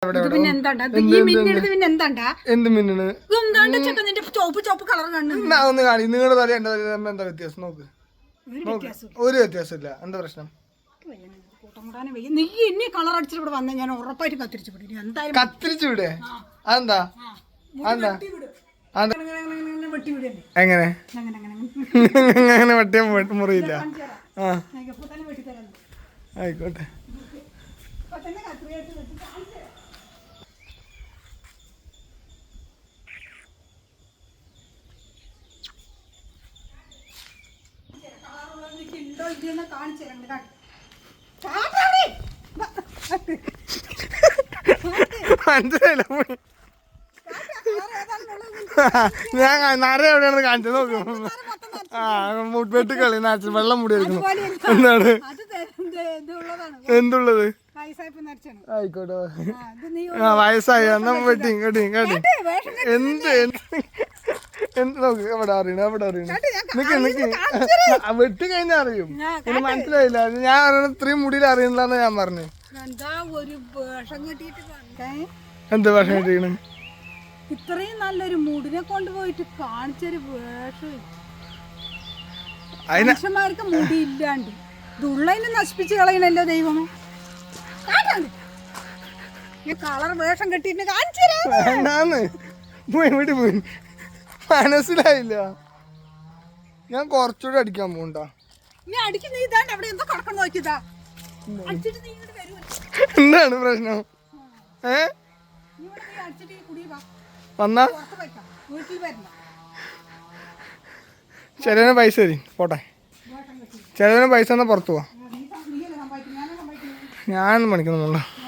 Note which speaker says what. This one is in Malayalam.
Speaker 1: പിന്നെ എന്താണ്ടാ ഈ മിന്നെടുത്ത് പിന്നെ എന്താണ്ടാ
Speaker 2: എന്ത് മിന്നണ്
Speaker 1: എന്താണ്ട് ചെക്ക നിന്റെ ചോപ്പ് ചോപ്പ് കളർ കണ്ണു
Speaker 2: ഒന്ന് കാണി നിങ്ങളുടെ തല എന്റെ തല എന്താ വ്യത്യാസം നോക്ക് ഒരു വ്യത്യാസമില്ല എന്താ പ്രശ്നം
Speaker 1: നീ ഇനി കളർ അടിച്ചിട്ട് ഇവിടെ വന്ന ഞാൻ ഉറപ്പായിട്ട് കത്തിരിച്ചു വിടും എന്തായാലും
Speaker 2: കത്തിരിച്ചു വിടെ അതെന്താ അതെന്താ
Speaker 1: വെട്ടി വിടല്ലേ
Speaker 2: എങ്ങനെ അങ്ങനെ വെട്ടിയ മുറിയില്ല ആ ആയിക്കോട്ടെ മനസ്സിലായില്ല ഞാൻ നര എവിടെയാണ് കാണിച്ചത് നോക്കും ആ വെട്ടിക്കളി നാച്ചു വെള്ളം മുടി എടുക്കണം എന്താണ് എന്തുള്ളത് ആയിക്കോട്ടെ ആ വയസ്സായി എന്നാ വെട്ടി കേട്ടി കേട്ടി എന്ത് എന്ത് നോക്ക് എവിടെ അറിയണം എവിടെ അറിയണം നിക്ക് നിക്ക് വെട്ടി കഴിഞ്ഞാൽ അറിയും എനിക്ക് മനസ്സിലായില്ല ഞാൻ ഇത്രയും മുടിയിൽ അറിയുന്നില്ലാന്ന് ഞാൻ പറഞ്ഞു എന്ത് വേഷം കെട്ടിക്കണ്
Speaker 1: ഇത്രയും നല്ലൊരു മുടിനെ കൊണ്ടുപോയിട്ട് കാണിച്ചൊരു വേഷം മനുഷ്യന്മാർക്ക് മുടി ഇല്ലാണ്ട് ഇതുള്ളതിനെ നശിപ്പിച്ച് കളയണല്ലോ ദൈവമേ കളർ വേഷം കെട്ടിട്ട്
Speaker 2: കാണിച്ചു വീട്ടിൽ പോയി മനസ്സിലായില്ല ഞാൻ കുറച്ചുകൂടെ അടിക്കാൻ പോകണ്ട എന്താണ് പ്രശ്നം വന്നാ ചിലവിന് പൈസ തരും പോട്ടെ ചിലവിന് പൈസ എന്നാ പുറത്തു പോവാ ഞാനൊന്നും പണിക്കൊന്നുമില്ല